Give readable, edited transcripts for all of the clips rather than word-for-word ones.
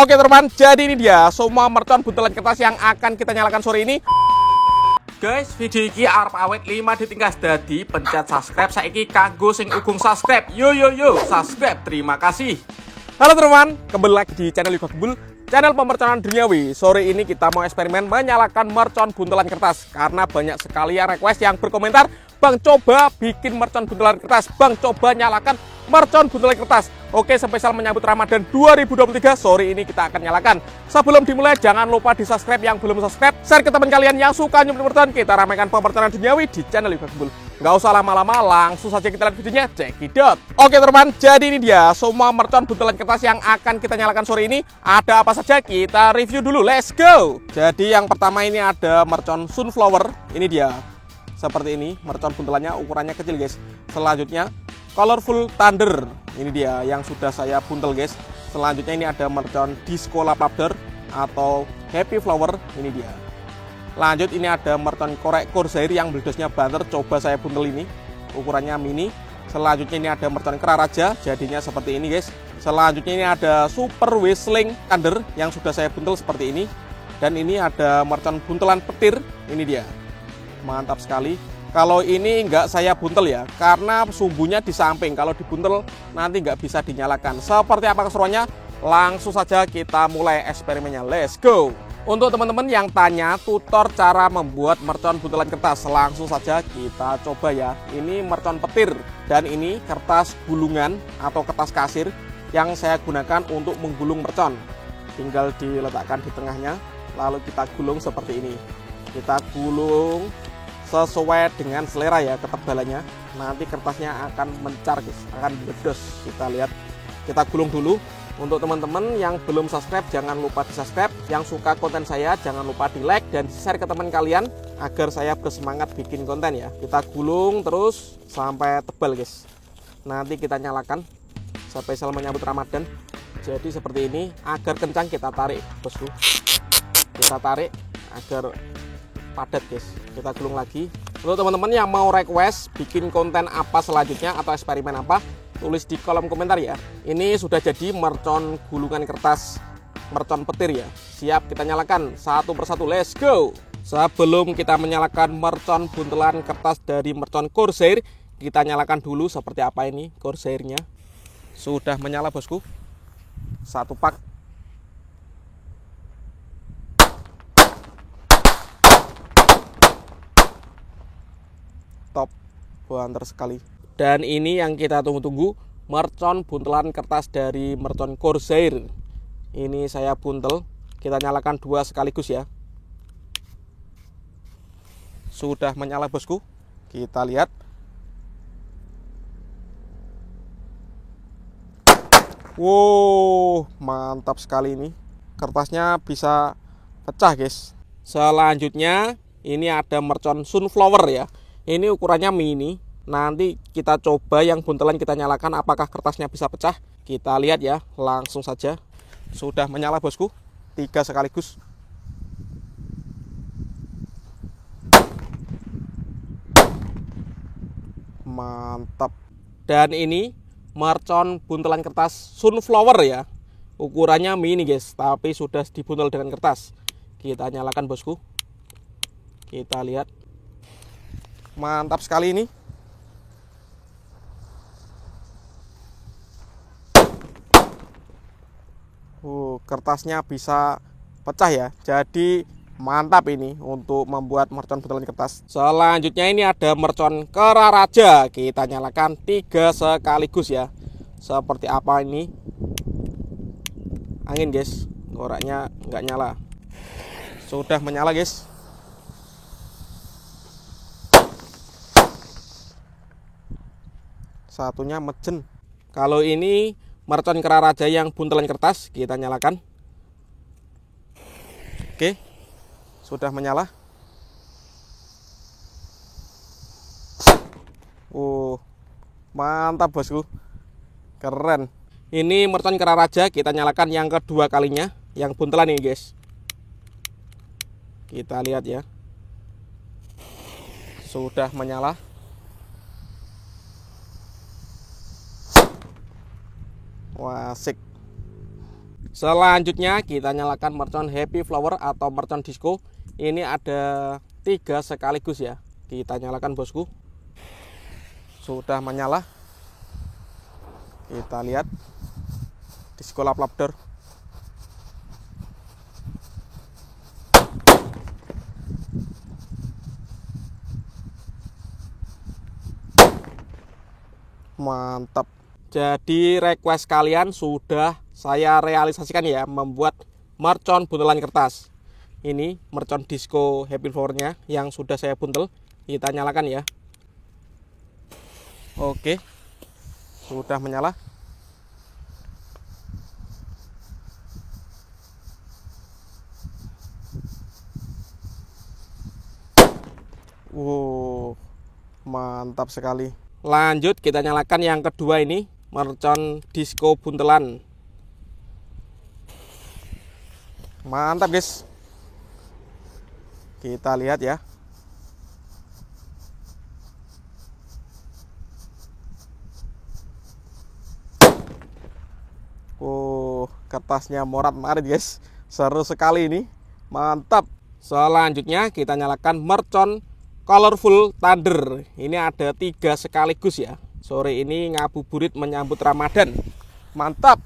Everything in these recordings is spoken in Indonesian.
Oke teman, jadi ini dia semua mercon buntelan kertas yang akan kita nyalakan sore ini. Guys, video ini arep awet 5 detik gas, dadi pencet subscribe saiki kanggo sing ugung subscribe. Yo subscribe, terima kasih. Halo teman, kembali lagi di channel Yoga Gembul, channel pemerconan duniawi. Sore ini kita mau eksperimen menyalakan mercon buntelan kertas karena banyak sekali ya request yang berkomentar, "Bang, coba bikin mercon buntelan kertas, Bang, coba nyalakan mercon buntelan kertas." Oke, spesial menyambut Ramadan 2023, sore ini kita akan nyalakan. Sebelum dimulai, jangan lupa di subscribe yang belum subscribe, share ke teman kalian yang suka nyupluk mercon. Kita ramaikan pemerconan duniawi di channel Yoga Gembul. Nggak usah lama-lama, langsung saja kita lihat videonya, cekidot. Oke teman, jadi ini dia semua mercon buntelan kertas yang akan kita nyalakan sore ini. Ada apa saja, kita review dulu, let's go. Jadi yang pertama ini ada mercon sunflower, ini dia. Seperti ini, mercon buntelannya ukurannya kecil guys. Selanjutnya colorful thunder, ini dia yang sudah saya buntel guys. Selanjutnya ini ada mercon disco lavender atau happy flower, ini dia. Lanjut ini ada mercon korek corsair yang beledosnya banter, coba saya buntel ini, ukurannya mini. Selanjutnya ini ada mercon kera raja, jadinya seperti ini guys. Selanjutnya ini ada super whistling thunder yang sudah saya buntel seperti ini. Dan ini ada mercon buntelan petir, ini dia. Mantap sekali. Kalau ini nggak saya buntel ya, karena sumbunya di samping. Kalau dibuntel nanti nggak bisa dinyalakan. Seperti apa keseruannya? Langsung saja kita mulai eksperimennya. Let's go! Untuk teman-teman yang tanya tutor cara membuat mercon buntelan kertas, langsung saja kita coba ya. Ini mercon petir dan ini kertas gulungan atau kertas kasir yang saya gunakan untuk menggulung mercon. Tinggal diletakkan di tengahnya, lalu kita gulung seperti ini. Kita gulung sesuai dengan selera ya ketebalannya. Nanti kertasnya akan mencar guys, akan meledos. Kita lihat, kita gulung dulu. Untuk teman-teman yang belum subscribe, jangan lupa di subscribe. Yang suka konten saya, jangan lupa di like dan share ke teman kalian agar saya bersemangat bikin konten ya. Kita gulung terus sampai tebal guys. Nanti kita nyalakan spesial menyambut Ramadan. Jadi seperti ini, agar kencang kita tarik bosku. Kita tarik agar padat guys. Kita gulung lagi. Untuk teman-teman yang mau request bikin konten apa selanjutnya atau eksperimen apa, tulis di kolom komentar ya. Ini sudah jadi mercon gulungan kertas mercon petir ya. Siap kita nyalakan satu persatu, let's go. Sebelum kita menyalakan mercon buntelan kertas dari mercon corsair, kita nyalakan dulu seperti apa ini corsairnya. Sudah menyala bosku. Satu pak. Top, banter sekali. Dan ini yang kita tunggu-tunggu, mercon buntelan kertas dari mercon corsair. Ini saya buntel, kita nyalakan dua sekaligus ya. Sudah menyala bosku, kita lihat. Wow, mantap sekali ini. Kertasnya bisa pecah guys. Selanjutnya ini ada mercon sunflower ya. Ini ukurannya mini. Nanti kita coba yang buntelan kita nyalakan apakah kertasnya bisa pecah. Kita lihat ya, langsung saja. Sudah menyala bosku, 3 sekaligus. Mantap. Dan ini mercon buntelan kertas sunflower ya. Ukurannya mini guys, tapi sudah dibuntel dengan kertas. Kita nyalakan bosku. Kita lihat. Mantap sekali ini. Kertasnya bisa pecah ya. Jadi mantap ini untuk membuat mercon buntelan kertas. Selanjutnya ini ada mercon kera raja. Kita nyalakan 3 sekaligus ya. Seperti apa ini? Angin guys, koreknya nggak nyala. Sudah menyala guys. Satunya mejen. Kalau ini mercon kera raja yang buntelan kertas, kita nyalakan. Oke, sudah menyala. Mantap bosku, keren. Ini mercon kera raja, kita nyalakan yang kedua kalinya, yang buntelan ini guys. Kita lihat ya. Sudah menyala. Wah, asik. Selanjutnya kita nyalakan mercon Happy Flower atau mercon disco. Ini ada 3 sekaligus ya. Kita nyalakan bosku. Sudah menyala. Kita lihat disco lap-lap door. Mantap. Jadi request kalian sudah saya realisasikan ya, membuat mercon buntelan kertas. Ini mercon disco Happy Flower-nya yang sudah saya buntel. Kita nyalakan ya. Oke. Sudah menyala. Wow, mantap sekali. Lanjut kita nyalakan yang kedua ini, mercon disco buntelan. Mantap guys. Kita lihat ya. Kertasnya morat-marit guys. Seru sekali ini. Mantap. Selanjutnya kita nyalakan mercon Colorful Thunder. Ini ada 3 sekaligus ya. Sore ini ngabuburit menyambut Ramadan. Mantap.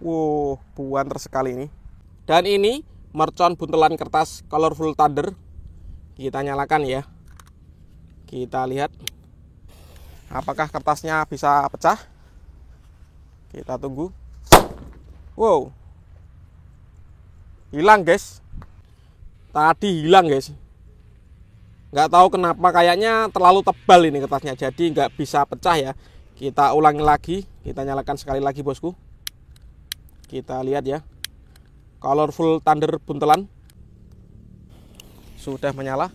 Wow, buanter sekali ini. Dan ini mercon buntelan kertas Colorful Thunder. Kita nyalakan ya. Kita lihat apakah kertasnya bisa pecah. Kita tunggu. Wow, hilang guys. Tadi hilang guys. Nggak tahu kenapa, kayaknya terlalu tebal ini kertasnya, jadi nggak bisa pecah ya. Kita ulangi lagi. Kita nyalakan sekali lagi bosku. Kita lihat ya. Colorful Thunder buntelan. Sudah menyala.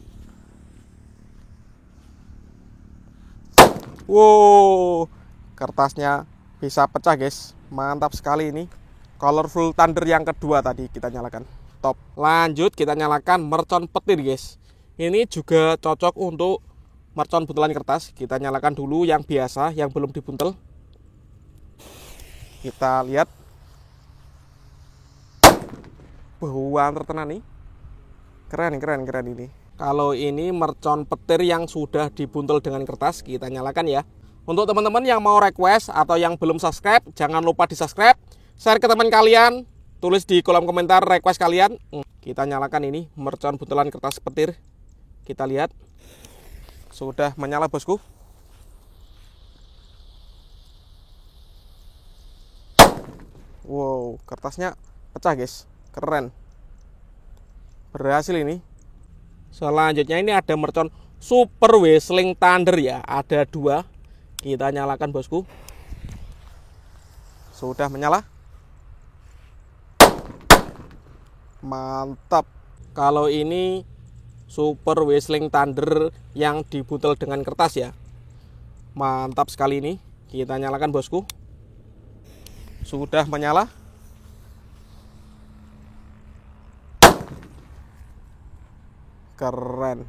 Wow, kertasnya bisa pecah guys. Mantap sekali ini. Colorful Thunder yang kedua tadi kita nyalakan. Top. Lanjut kita nyalakan mercon petir guys. Ini juga cocok untuk mercon buntelan kertas. Kita nyalakan dulu yang biasa, yang belum dibuntel. Kita lihat. Buan tertenan nih. Keren ini. Kalau ini mercon petir yang sudah dibuntel dengan kertas, kita nyalakan ya. Untuk teman-teman yang mau request atau yang belum subscribe, jangan lupa di subscribe, share ke teman kalian, tulis di kolom komentar request kalian. Kita nyalakan ini mercon buntelan kertas petir. Kita lihat. Sudah menyala bosku. Wow, kertasnya pecah guys. Keren. Berhasil ini. Selanjutnya ini ada mercon Super Whistling Thunder ya. Ada 2. Kita nyalakan bosku. Sudah menyala. Mantap. Kalau ini Super Whistling Thunder yang dibuntel dengan kertas ya. Mantap sekali ini. Kita nyalakan bosku. Sudah menyala. Keren.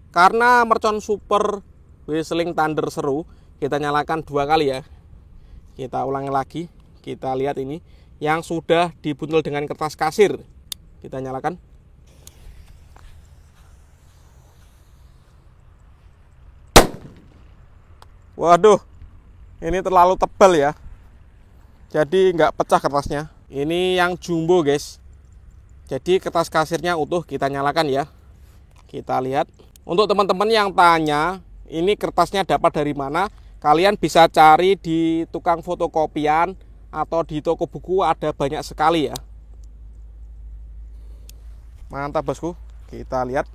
Karena mercon Super Whistling Thunder seru, kita nyalakan 2 kali ya. Kita ulangi lagi. Kita lihat ini yang sudah dibuntel dengan kertas kasir. Kita nyalakan. Waduh, ini terlalu tebal ya, jadi nggak pecah kertasnya. Ini yang jumbo guys, jadi kertas kasirnya utuh. Kita nyalakan ya. Kita lihat. Untuk teman-teman yang tanya ini kertasnya dapat dari mana, kalian bisa cari di tukang fotokopian atau di toko buku, ada banyak sekali ya. Mantap bosku. Kita lihat.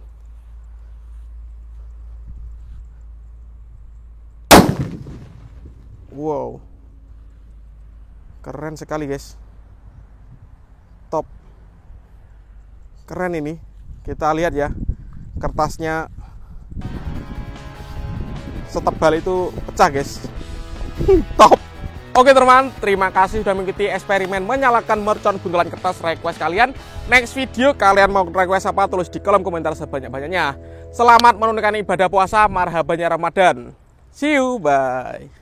Wow, keren sekali guys. Top. Keren ini. Kita lihat ya, kertasnya setebal itu pecah guys. Top. Oke teman, terima kasih sudah mengikuti eksperimen menyalakan mercon buntelan kertas request kalian. Next video kalian mau request apa, tulis di kolom komentar sebanyak-banyaknya. Selamat menunaikan ibadah puasa, marhabannya Ramadan. See you, bye.